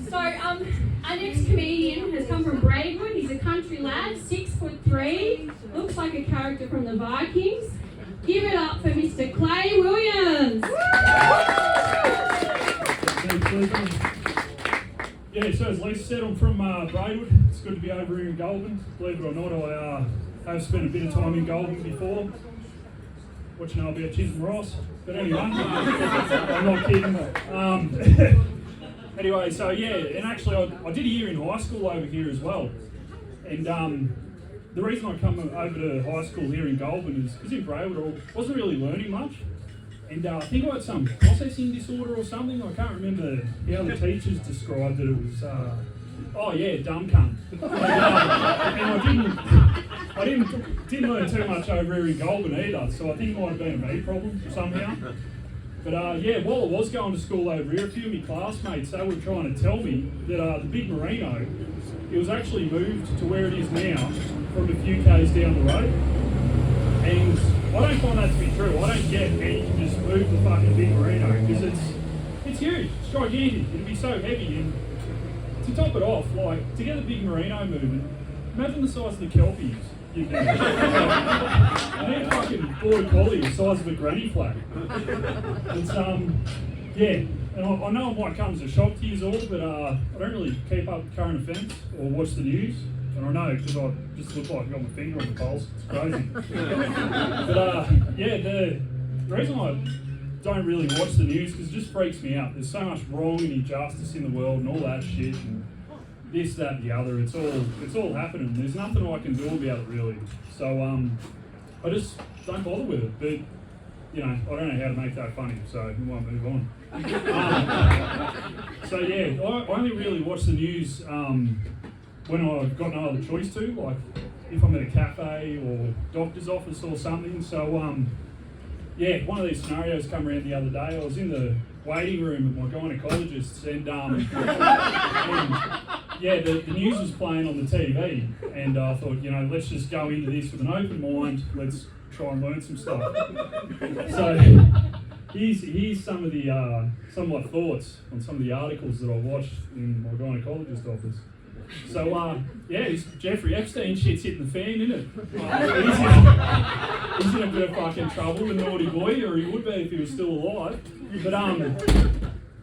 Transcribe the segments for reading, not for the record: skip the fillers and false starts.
So, our next comedian has come from Braidwood. He's a country lad, 6'3", looks like a character from the Vikings. Give it up for Mr. Clay Williams. Yeah, so as Lisa said, I'm from Braidwood. It's good to be over here in Goulburn. Believe it or not, I have spent a bit of time in Goulburn before. What you know about Chisholm Ross? But anyway, I'm not kidding. Anyway, so yeah, and actually I did a year in high school over here as well. And the reason I come over to high school here in Goulburn is because in Braidwood I wasn't really learning much. And I think I had some processing disorder or something. I can't remember how the teachers described it. It was, dumb cunt. And I didn't learn too much over here in Goulburn either, so I think it might have been a me problem somehow. But while I was going to school over here, a few of my classmates, they were trying to tell me that the big Merino, it was actually moved to where it is now from a few k's down the road. And I don't find that to be true. I don't get how you can just move the fucking big Merino, because it's huge, it's gigantic, it'd be so heavy. And to top it off, like, to get the big Merino moving, imagine the size of the Kelpies you'd need. I need fucking border collie the size of a granny flag. It's, and I know it might come as a shock to you all, but I don't really keep up with current events or watch the news. And I know because I just look like I've got my finger on the pulse. It's crazy. But the reason I don't really watch the news because it just freaks me out. There's so much wrong and injustice in the world and all that shit and this, that, and the other. It's all happening. There's nothing I can do about it really. So I just don't bother with it. But you know, I don't know how to make that funny, so we might move on. I only really watch the news when I've got no other choice to, like if I'm at a cafe or doctor's office or something. So one of these scenarios come around the other day. I was in the waiting room with my gynecologist and the news was playing on the TV, and I thought, you know, let's just go into this with an open mind. Let's try and learn some stuff. So here's some of my thoughts on some of the articles that I watched in my gynecologist office. So this Jeffrey Epstein shit's hitting the fan, isn't it? He's in a bit of fucking trouble, the naughty boy, or he would be if he was still alive. But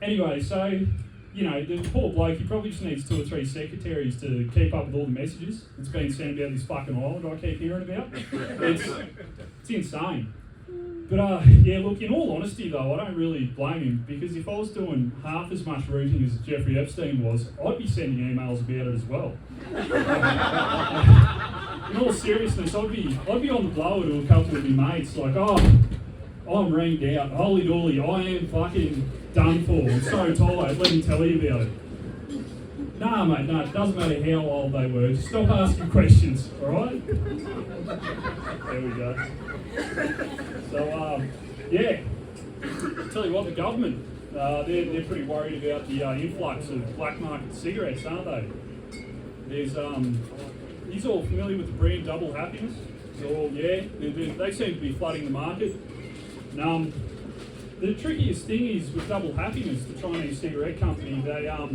anyway, so you know, the poor bloke, he probably just needs 2 or 3 secretaries to keep up with all the messages that's been sent about this fucking island I keep hearing about. It's insane. But look, in all honesty though, I don't really blame him, because if I was doing half as much rooting as Jeffrey Epstein was, I'd be sending emails about it as well. In all seriousness, I'd be on the blower to a couple of my mates, like, I'm ringed out, holy dooly, I am fucking done for, I'm so tired, let me tell you about it. Nah mate, no, it doesn't matter how old they were, just stop asking questions, alright? There we go. So, tell you what, the government, they're pretty worried about the influx of black market cigarettes, aren't they? There's, you're all familiar with the brand Double Happiness? So, they seem to be flooding the market. And, the trickiest thing is with Double Happiness, the Chinese cigarette company, they, a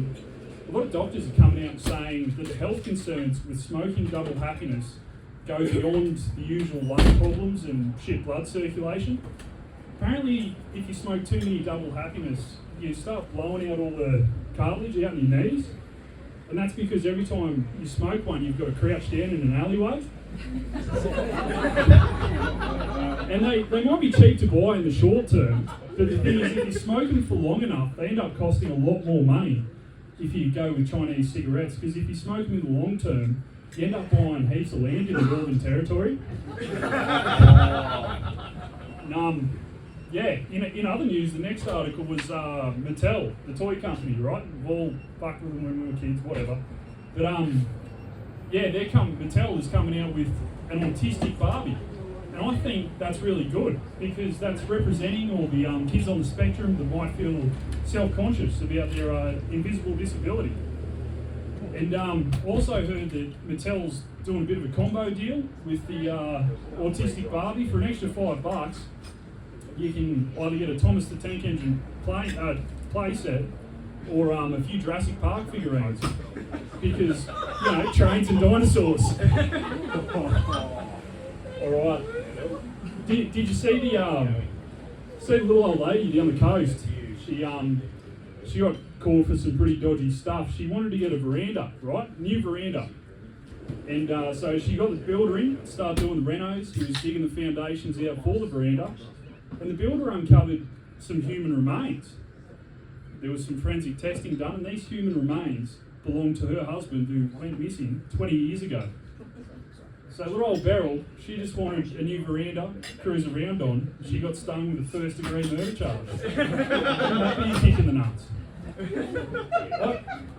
lot of doctors are coming out saying that the health concerns with smoking Double Happiness go beyond the usual lung problems and shit blood circulation. Apparently, if you smoke too many Double Happiness, you start blowing out all the cartilage out in your knees. And that's because every time you smoke one, you've got to crouch down in an alleyway. And they might be cheap to buy in the short term, but the thing is, if you smoke them for long enough, they end up costing a lot more money if you go with Chinese cigarettes, because if you smoke them in the long term, you end up buying heaps of land in the Northern Territory. In other news, the next article was Mattel, the toy company, right? We've all fucked with them when we were kids, whatever. But Mattel is coming out with an autistic Barbie. And I think that's really good, because that's representing all the kids on the spectrum that might feel self-conscious about their invisible disability. And also heard that Mattel's doing a bit of a combo deal with the autistic Barbie. For an extra $5, you can either get a Thomas the Tank Engine play set, or a few Jurassic Park figurines, because, you know, trains and dinosaurs. Alright. Did you see the little old lady down the coast? She got called for some pretty dodgy stuff. She wanted to get a veranda, right? New veranda. And so she got the builder in, started doing the renos. He was digging the foundations out for the veranda. And the builder uncovered some human remains. There was some forensic testing done, and these human remains belonged to her husband, who went missing 20 years ago. So little old Beryl, she just wanted a new veranda to cruise around on. She got stung with a first-degree murder charge. That'd be kicking the nuts.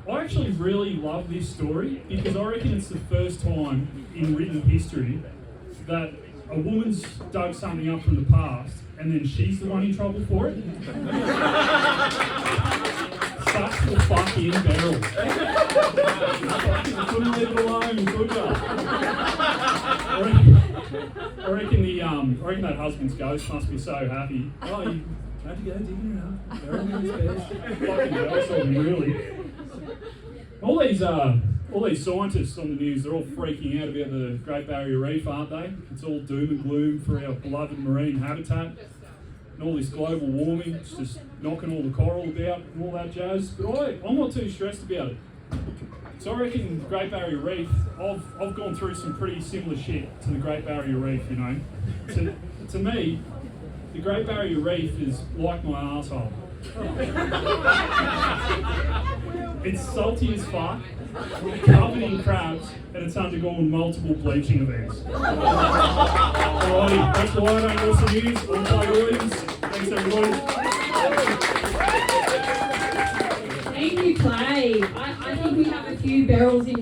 I actually really love this story because I reckon it's the first time in written history that a woman's dug something up from the past and then she's the one in trouble for it. Such the fucking barrel. You couldn't leave it alone, could you? I reckon that husband's ghost must be so happy. Oh, you had to go digging it up. Barrel knows best. Fucking ghost of him, really. All these scientists on the news, they're all freaking out about the Great Barrier Reef, aren't they? It's all doom and gloom for our beloved marine habitat. And all this global warming, it's just knocking all the coral about and all that jazz. But I'm not too stressed about it. So I reckon the Great Barrier Reef, I've gone through some pretty similar shit to the Great Barrier Reef, you know. To me, the Great Barrier Reef is like my arsehole. It's salty as fuck, covered in crabs, and it's undergone multiple bleaching events. Alrighty, that's why I don't watch the news. I'm Clay Williams. Thanks everybody. Thank you, Clay. I think we have a few barrels in